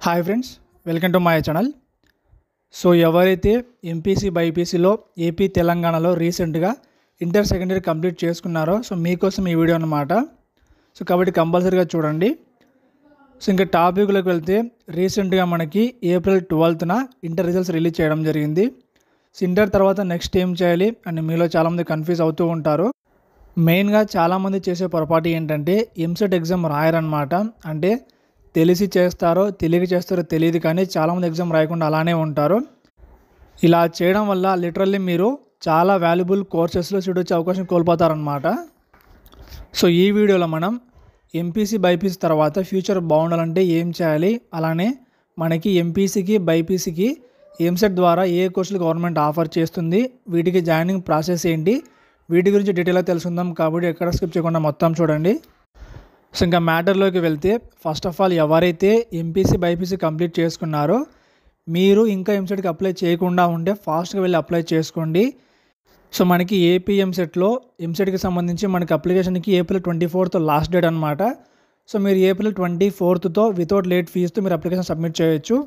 Hi friends, welcome to my channel. So ఎవరైతే MPC బైపీసీలో AP తెలంగాణలో రీసెంట్గా ఇంటర్ సెకండరీ కంప్లీట్ చేసుకున్నారో సో మీకోసం ఈ వీడియో అన్నమాట. సో కాబట్టి కంపల్సరీగా చూడండి. సో ఇంకా టాపిక్లోకి వెళ్తే రీసెంట్గా మనకి ఏప్రిల్ 12న ఇంటర్ రిజల్ట్స్ రిలీజ్ చేయడం జరిగింది. సో ఇంటర్ తర్వాత నెక్స్ట్ ఏం చేయాలి అని మీలో చాలామంది కన్ఫ్యూజ్ అవుతూ ఉంటారు. మెయిన్గా చాలామంది చేసే పొరపాటు ఏంటంటే ఎంసెట్ ఎగ్జామ్ రాయరనమాట. అంటే తెలిసి చేస్తారో తెలియక చేస్తారో తెలియదు, కానీ చాలామంది ఎగ్జామ్ రాయకుండా అలానే ఉంటారు. ఇలా చేయడం వల్ల లిటరల్లీ మీరు చాలా వాల్యుబుల్ కోర్సెస్లో సీట్ వచ్చే అవకాశం కోల్పోతారనమాట. సో ఈ వీడియోలో మనం ఎంపీసీ బైపీసీ తర్వాత ఫ్యూచర్ బాగుండాలంటే ఏం చేయాలి, అలానే మనకి ఎంపీసీకి బైపీసీకి ఎంసెట్ ద్వారా ఏ కోర్సులు గవర్నమెంట్ ఆఫర్ చేస్తుంది, వీటికి జాయినింగ్ ప్రాసెస్ ఏంటి, వీటి గురించి డీటెయిల్గా తెలుసుకుందాం. కాబట్టి ఎక్కడ స్కిప్ చేయకుండా మొత్తం చూడండి. సో ఇంకా మ్యాటర్లోకి వెళ్తే ఫస్ట్ ఆఫ్ ఆల్ ఎవరైతే ఎంపీసీ బైపీసీ కంప్లీట్ చేసుకున్నారో మీరు ఇంకా ఎంసెట్కి అప్లై చేయకుండా ఉంటే ఫాస్ట్గా వెళ్ళి అప్లై చేసుకోండి. సో మనకి ఏపీ ఎంసెట్కి సంబంధించి మనకి అప్లికేషన్కి ఏప్రిల్ 24th లాస్ట్ డేట్ అనమాట. సో మీరు ఏప్రిల్ 24th వితౌట్ లేట్ ఫీజుతో మీరు అప్లికేషన్ సబ్మిట్ చేయొచ్చు.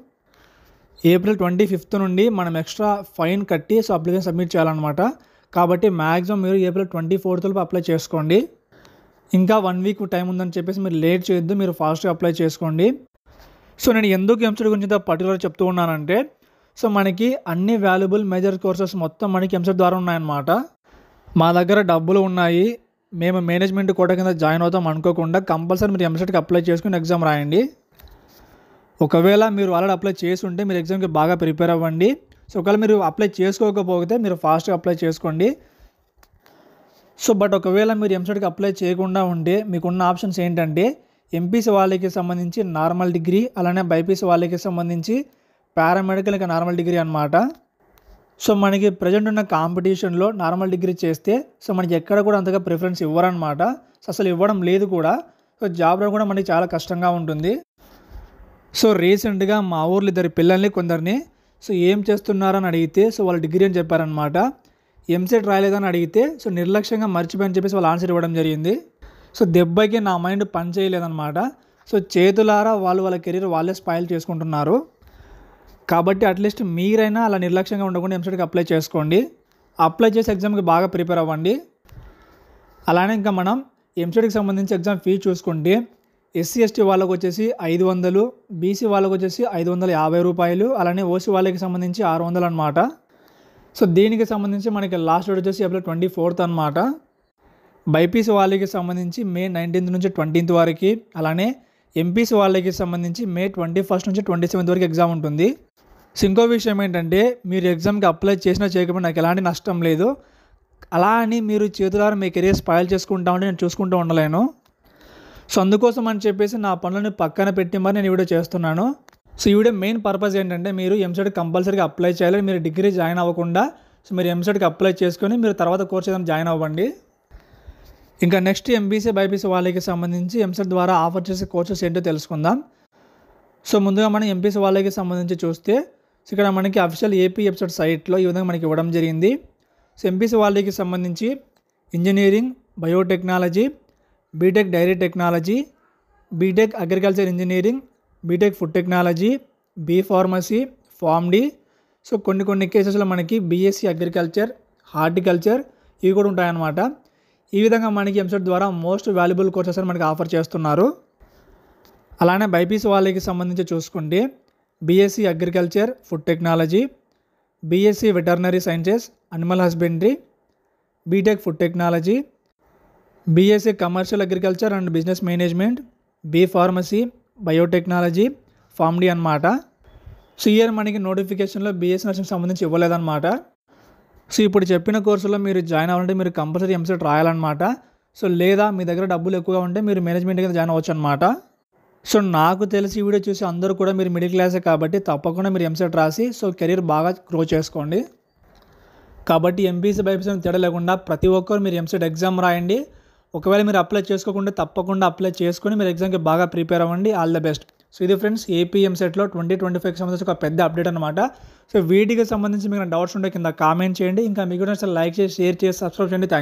ఏప్రిల్ 25th నుండి మనం ఎక్స్ట్రా ఫైన్ కట్టి సో అప్లికేషన్ సబ్మిట్ చేయాలన్నమాట. కాబట్టి మ్యాక్సిమం మీరు ఏప్రిల్ 24th అప్లై చేసుకోండి. ఇంకా 1 week టైం ఉందని చెప్పేసి మీరు లేట్ చేయొద్దు, మీరు ఫాస్ట్గా అప్లై చేసుకోండి. సో నేను ఎందుకు ఎంసెట్ గురించి పర్టికులర్ చెప్తూ ఉన్నానంటే సో మనకి అన్ని వాల్యుబుల్ మేజర్ కోర్సెస్ మొత్తం మనకి ఎంసెట్ ద్వారా ఉన్నాయన్నమాట. మా దగ్గర డబ్బులు ఉన్నాయి, మేము మేనేజ్మెంట్ కోటా కింద జాయిన్ అవుతాం అనుకోకుండా కంపల్సరీ మీరు ఎంసెట్కి అప్లై చేసుకుని ఎగ్జామ్ రాయండి. ఒకవేళ మీరు ఆల్రెడీ అప్లై చేసి ఉంటే మీరు ఎగ్జామ్కి బాగా ప్రిపేర్ అవ్వండి. సో ఒకవేళ మీరు అప్లై చేసుకోకపోతే మీరు ఫాస్ట్గా అప్లై చేసుకోండి. సో బట్ ఒకవేళ మీరు ఎంసెట్కి అప్లై చేయకుండా ఉంటే మీకున్న ఆప్షన్స్ ఏంటంటే ఎంపీసీ వాళ్ళకి సంబంధించి నార్మల్ డిగ్రీ, అలానే బైపీసీ వాళ్ళకి సంబంధించి పారామెడికల్ ఇంకా నార్మల్ డిగ్రీ అనమాట. సో మనకి ప్రజెంట్ ఉన్న కాంపిటీషన్లో నార్మల్ డిగ్రీ చేస్తే సో మనకి ఎక్కడ కూడా అంతగా ప్రిఫరెన్స్ ఇవ్వరనమాట. అసలు ఇవ్వడం లేదు కూడా. సో జాబ్ రావడం కూడా మనకి చాలా కష్టంగా ఉంటుంది. సో రీసెంట్గా మా ఊర్లో 2 పిల్లల్ని కొందరిని సో ఏం చేస్తున్నారని అడిగితే సో వాళ్ళు డిగ్రీ అని చెప్పారనమాట. ఎంసెట్ రాయలేదని అడిగితే సో నిర్లక్ష్యంగా మర్చిపోయని చెప్పేసి వాళ్ళు ఆన్సర్ ఇవ్వడం జరిగింది. సో దెబ్బకి నా మైండ్ పని చేయలేదన్నమాట. సో చేతులారా వాళ్ళ కెరీర్ వాళ్ళే స్పాయిల్ చేసుకుంటున్నారు. కాబట్టి అట్లీస్ట్ మీరైనా అలా నిర్లక్ష్యంగా ఉండకుండా ఎంసెట్కి అప్లై చేసుకోండి. అప్లై చేసి ఎగ్జామ్కి బాగా ప్రిపేర్ అవ్వండి. అలానే ఇంకా మనం ఎంసెట్కి సంబంధించి ఎగ్జామ్ ఫీజు చూసుకుంటే ఎస్సీ ఎస్టీ వాళ్ళకు వచ్చేసి 500, బీసీ వాళ్ళకు వచ్చేసి 550 రూపాయలు, అలానే ఓసీ వాళ్ళకి సంబంధించి 600 అనమాట. సో దీనికి సంబంధించి మనకి లాస్ట్ డేట్ వచ్చేసి ఏప్రిల్ 24th అనమాట. బైపీసీ వాళ్ళకి సంబంధించి మే 19th నుంచి 20th వరకు, అలానే ఎంపీసీ వాళ్ళకి సంబంధించి మే 21st నుంచి 27th వరకు ఎగ్జామ్ ఉంటుంది. సో ఇంకో విషయం ఏంటంటే మీరు ఎగ్జామ్కి అప్లై చేసినా చేయకపోయినా నాకు ఎలాంటి నష్టం లేదు. అలా అని మీరు చేతులారా మీ కెరీర్ స్పాయిల్ చేసుకుంటా ఉంటే నేను చూసుకుంటూ ఉండలేను. సో అందుకోసం అని చెప్పేసి నా పనులను పక్కన పెట్టి మరి నేను ఈ వీడియో చేస్తున్నాను. సో ఈ వీడియో మెయిన్ పర్పస్ ఏంటంటే మీరు ఎంసెట్ కంపల్సరీగా అప్లై చేయాలి. మీరు డిగ్రీ జాయిన్ అవ్వకుండా సో మీరు ఎంసెట్కి అప్లై చేసుకొని మీరు తర్వాత కోర్స్ ఏదైనా జాయిన్ అవ్వండి. ఇంకా నెక్స్ట్ ఎంపీసీ బైపీసీ వాళ్ళకి సంబంధించి ఎంసెట్ ద్వారా ఆఫర్ చేసే కోర్సెస్ ఏంటో తెలుసుకుందాం. సో ముందుగా మనం ఎంపీసీ వాళ్ళకి సంబంధించి చూస్తే సో ఇక్కడ మనకి అఫీషియల్ ఏపీ వెబ్సైట్ సైట్లో ఈ విధంగా మనకి ఇవ్వడం జరిగింది. సో ఎంపీసీ వాళ్ళకి సంబంధించి engineering, biotechnology, B Tech dairy technology, B Tech agriculture engineering, B Tech food technology, B pharmacy, pharm D. So కొన్ని కేసెస్లో మనకి బీఎస్సీ అగ్రికల్చర్, హార్టికల్చర్ ఇవి కూడా ఉంటాయన్నమాట. ఈ విధంగా మనకి ఎంసెట్ ద్వారా మోస్ట్ వాల్యుబుల్ కోర్సెస్ అని మనకి ఆఫర్ చేస్తున్నారు. అలానే బైపీసీ వాళ్ళకి సంబంధించి చూసుకుంటే B Sc agriculture food technology, B Sc veterinary sciences animal husbandry, B Tech food technology, B Sc commercial agriculture and business management, B pharmacy, biotechnology, pharm D అనమాట. సో ఇయర్ మనకి నోటిఫికేషన్లో బీఎస్సీ నర్సింగ్ సంబంధించి ఇవ్వలేదన్నమాట. సో ఇప్పుడు చెప్పిన కోర్సులో మీరు జాయిన్ అవ్వాలంటే మీరు కంపల్సరీ ఎంసెట్ రాయాలన్నమాట. సో లేదా మీ దగ్గర డబ్బులు ఎక్కువగా ఉంటే మీరు మేనేజ్మెంట్ కింద జాయిన్ అవ్వచ్చు అనమాట. సో నాకు తెలిసి ఈ వీడియో చూసి అందరూ కూడా మీరు మిడిల్ క్లాసే కాబట్టి తప్పకుండా మీరు ఎంసెట్ రాసి సో కెరీర్ బాగా గ్రో చేసుకోండి. కాబట్టి ఎంపీసీ బైపీసీ తేడా లేకుండా ప్రతి ఒక్కరు మీరు ఎంసెట్ ఎగ్జామ్ రాయండి. ఒకవేళ మీరు అప్లై చేసుకోకుండా తప్పకుండా అప్లై చేసుకొని మీరు ఎగ్జామ్కి బాగా ప్రిపేర్ అవ్వండి. All the best. సో ఇది ఫ్రెండ్స్ ఏపీ ఎంసెట్లో 2025కి సంబంధించి ఒక పెద్ద అప్డేట్ అనమాట. సో వీటికి సంబంధించి మీకు డౌట్స్ ఉంటే కింద కామెంట్ చేయండి. ఇంకా మీకు లైక్ చేసి షేర్ చేసి సబ్స్క్రైబ్ చేయండి. Thank you.